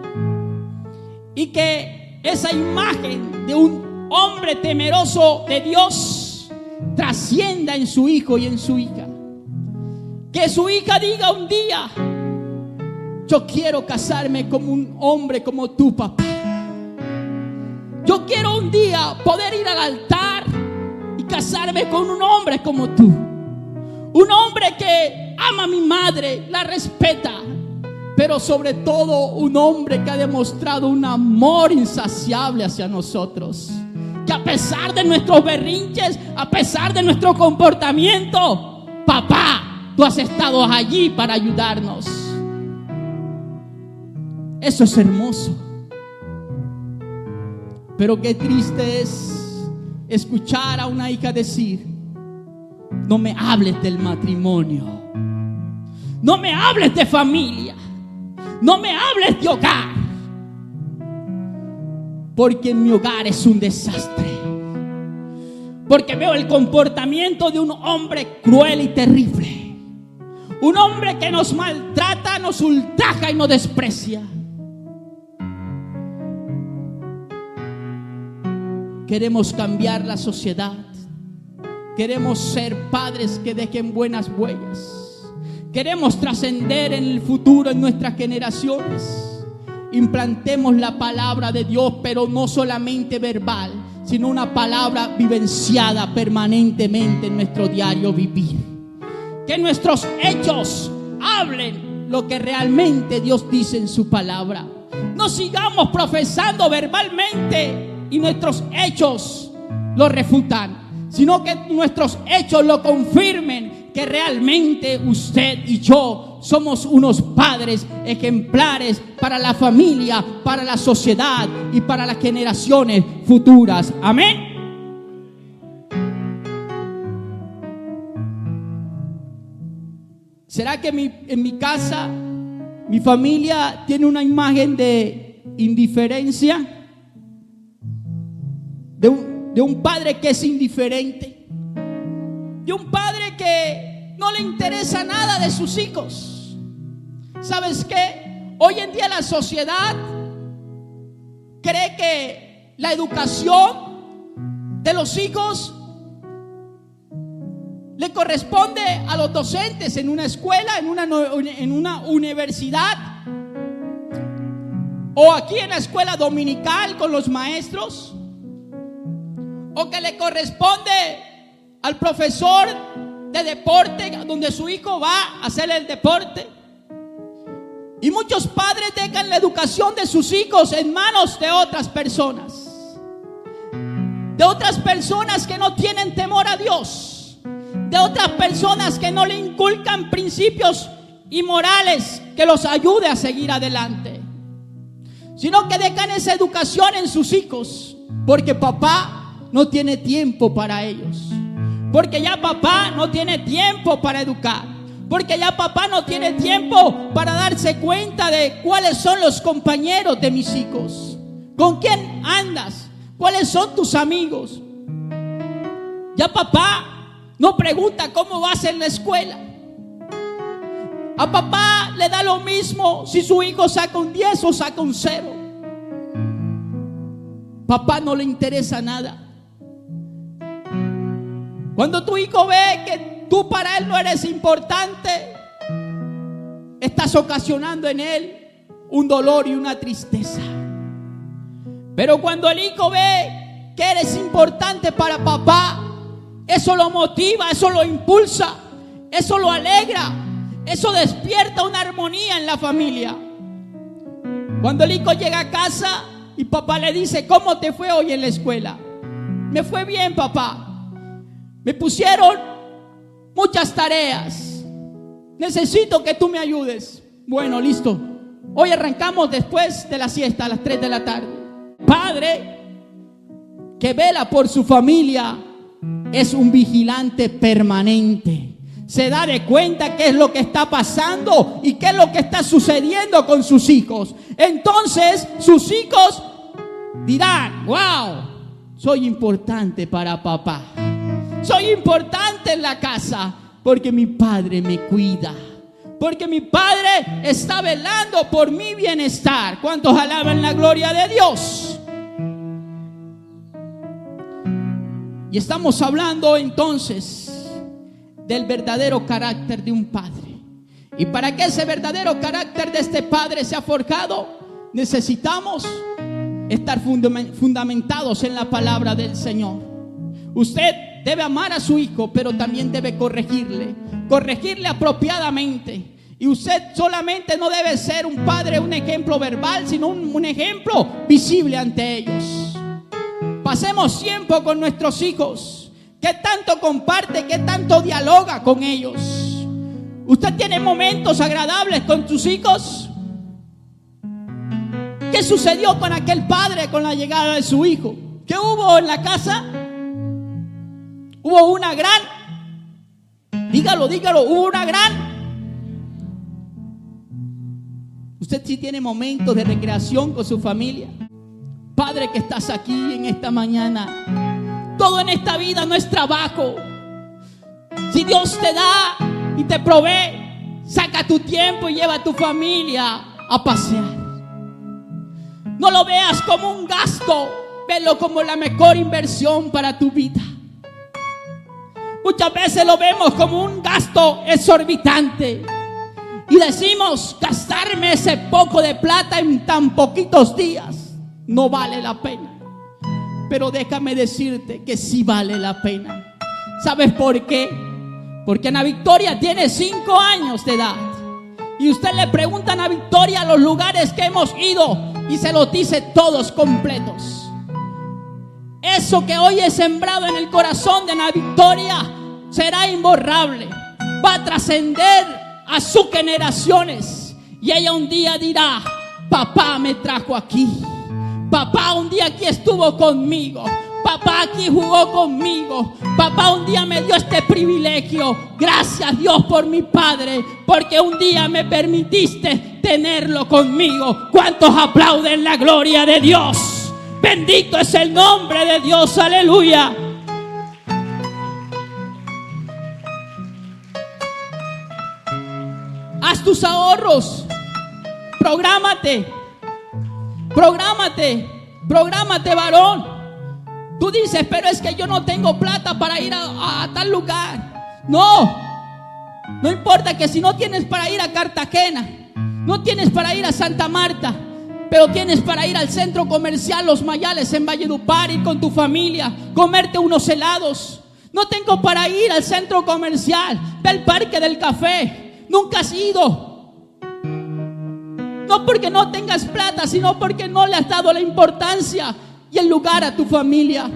y que esa imagen de un hombre temeroso de Dios trascienda en su hijo y en su hija. Que su hija diga un día: yo quiero casarme con un hombre como tú, papá. Yo quiero un día poder ir al altar y casarme con un hombre como tú. Un hombre que ama a mi madre, la respeta, pero sobre todo un hombre que ha demostrado un amor insaciable hacia nosotros. Que a pesar de nuestros berrinches, a pesar de nuestro comportamiento, papá, tú has estado allí para ayudarnos. Eso es hermoso. Pero qué triste es escuchar a una hija decir: no me hables del matrimonio, no me hables de familia, no me hables de hogar, porque en mi hogar es un desastre, porque veo el comportamiento de un hombre cruel y terrible, un hombre que nos maltrata, nos ultraja y nos desprecia. Queremos cambiar la sociedad, queremos ser padres que dejen buenas huellas, queremos trascender en el futuro en nuestras generaciones. Implantemos la palabra de Dios, pero no solamente verbal, sino una palabra vivenciada permanentemente en nuestro diario vivir. Que nuestros hechos hablen lo que realmente Dios dice en su palabra. No sigamos profesando verbalmente y nuestros hechos lo refutan, sino que nuestros hechos lo confirmen, que realmente usted y yo somos unos padres ejemplares para la familia, para la sociedad y para las generaciones futuras. Amén. ¿Será que en mi casa, mi familia tiene una imagen de indiferencia? De un padre que es indiferente, de un padre que no le interesa nada de sus hijos. ¿Sabes qué? Hoy en día la sociedad cree que la educación de los hijos le corresponde a los docentes en una escuela, en una universidad, o aquí en la escuela dominical con los maestros, o que le corresponde al profesor de deporte donde su hijo va a hacer el deporte. Y muchos padres dejan la educación de sus hijos en manos de otras personas, que no tienen temor a Dios, de otras personas que no le inculcan principios y morales que los ayude a seguir adelante, sino que dejan esa educación en sus hijos porque papá no tiene tiempo para ellos, porque ya papá no tiene tiempo para educar, porque ya papá no tiene tiempo para darse cuenta de cuáles son los compañeros de mis hijos, con quién andas, cuáles son tus amigos. Ya papá no pregunta cómo vas en la escuela. A papá le da lo mismo si su hijo saca un 10 o saca un 0. Papá no le interesa nada. Cuando tu hijo ve que tú para él no eres importante, estás ocasionando en él un dolor y una tristeza. Pero cuando el hijo ve que eres importante para papá, eso lo motiva, eso lo impulsa, eso lo alegra, eso despierta una armonía en la familia. Cuando el hijo llega a casa y papá le dice: ¿cómo te fue hoy en la escuela? Me fue bien, papá. Me pusieron muchas tareas. Necesito que tú me ayudes. Bueno, listo. Hoy arrancamos después de la siesta a las 3 de la tarde. Padre que vela por su familia es un vigilante permanente. Se da de cuenta qué es lo que está pasando y qué es lo que está sucediendo con sus hijos. Entonces sus hijos dirán: wow, soy importante para papá. Soy importante en la casa porque mi padre me cuida, porque mi padre está velando por mi bienestar. ¿Cuántos alaban la gloria de Dios? Y estamos hablando entonces del verdadero carácter de un padre. Y para que ese verdadero carácter de este padre sea forjado, necesitamos estar fundamentados en la palabra del Señor. Usted debe amar a su hijo, pero también debe corregirle apropiadamente. Y usted solamente no debe ser un padre, un ejemplo verbal, sino un ejemplo visible ante ellos. Pasemos tiempo con nuestros hijos. ¿Qué tanto comparte? ¿Qué tanto dialoga con ellos? ¿Usted tiene momentos agradables con sus hijos? ¿Qué sucedió con aquel padre con la llegada de su hijo? ¿Qué hubo en la casa? Hubo una gran, dígalo, hubo una gran. ¿Usted sí tiene momentos de recreación con su familia? Padre que estás aquí en esta mañana, todo en esta vida no es trabajo. Si Dios te da y te provee, saca tu tiempo y lleva a tu familia a pasear. No lo veas como un gasto, velo como la mejor inversión para tu vida. Muchas veces lo vemos como un gasto exorbitante y decimos: gastarme ese poco de plata en tan poquitos días no vale la pena. Pero déjame decirte que sí vale la pena. ¿Sabes por qué? Porque Ana Victoria tiene 5 años de edad y usted le pregunta a Ana Victoria los lugares que hemos ido y se los dice todos completos. Eso que hoy es sembrado en el corazón de Ana Victoria será imborrable, va a trascender a sus generaciones. Y ella un día dirá: papá me trajo aquí, papá un día aquí estuvo conmigo, papá aquí jugó conmigo, papá un día me dio este privilegio. Gracias Dios por mi padre, porque un día me permitiste tenerlo conmigo. ¿Cuántos aplauden la gloria de Dios? Bendito es el nombre de Dios, aleluya. Haz tus ahorros, prográmate, varón. Tú dices: pero es que yo no tengo plata para ir a tal lugar. No importa que si no tienes para ir a Cartagena, no tienes para ir a Santa Marta, pero tienes para ir al centro comercial Los Mayales en Valledupar, ir con tu familia, comerte unos helados. No tengo para ir al centro comercial, ve al Parque del Café. Nunca has ido, no porque no tengas plata, sino porque no le has dado la importancia y el lugar a tu familia.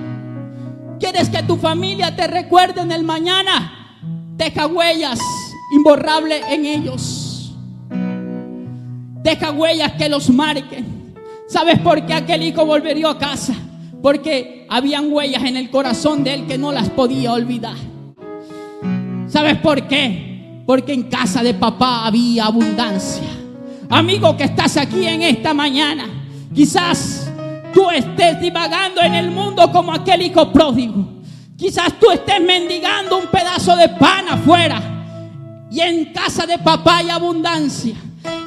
¿Quieres que tu familia te recuerde en el mañana? Deja huellas imborrables en ellos. Deja huellas que los marquen. ¿Sabes por qué aquel hijo volvió a casa? Porque habían huellas en el corazón de él que no las podía olvidar. ¿Sabes por qué? Porque en casa de papá había abundancia. Amigo que estás aquí en esta mañana, quizás tú estés divagando en el mundo como aquel hijo pródigo. Quizás tú estés mendigando un pedazo de pan afuera. Y en casa de papá hay abundancia.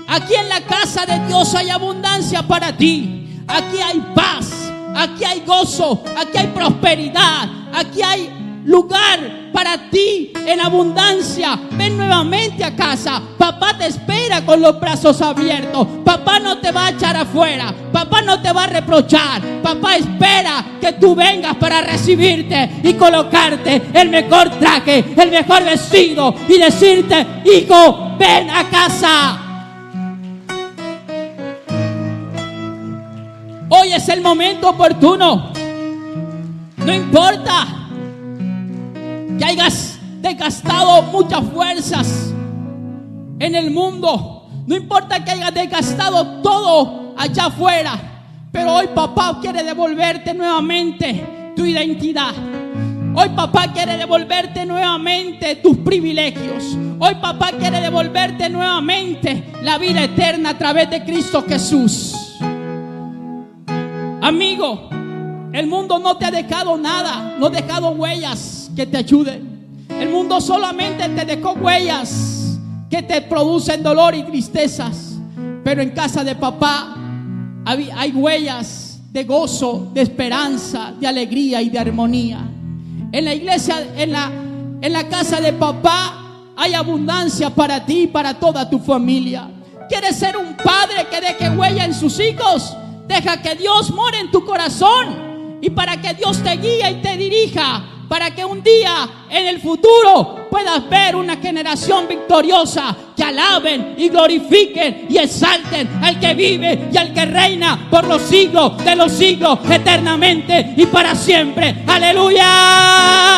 Aquí en la casa de Dios hay abundancia para ti. Aquí hay paz, aquí hay gozo, aquí hay prosperidad, aquí hay lugar para ti en abundancia. Ven nuevamente a casa. Papá te espera con los brazos abiertos. Papá no te va a echar afuera. Papá no te va a reprochar. Papá espera que tú vengas para recibirte y colocarte el mejor traje, el mejor vestido y decirte: hijo, ven a casa. Hoy es el momento oportuno. No importa que hayas desgastado muchas fuerzas en el mundo. No importa que hayas desgastado todo allá afuera. Pero hoy papá quiere devolverte nuevamente tu identidad. Hoy papá quiere devolverte nuevamente tus privilegios. Hoy papá quiere devolverte nuevamente la vida eterna a través de Cristo Jesús. Amigo, el mundo no te ha dejado nada, no ha dejado huellas que te ayuden. El mundo solamente te dejó huellas que te producen dolor y tristezas. Pero en casa de papá hay huellas de gozo, de esperanza, de alegría y de armonía. En la iglesia, en la casa de papá hay abundancia para ti y para toda tu familia. ¿Quieres ser un padre que deje huella en sus hijos? Deja que Dios more en tu corazón, y para que Dios te guíe y te dirija, para que un día en el futuro puedas ver una generación victoriosa que alaben y glorifiquen y exalten al que vive y al que reina por los siglos de los siglos, eternamente y para siempre. ¡Aleluya!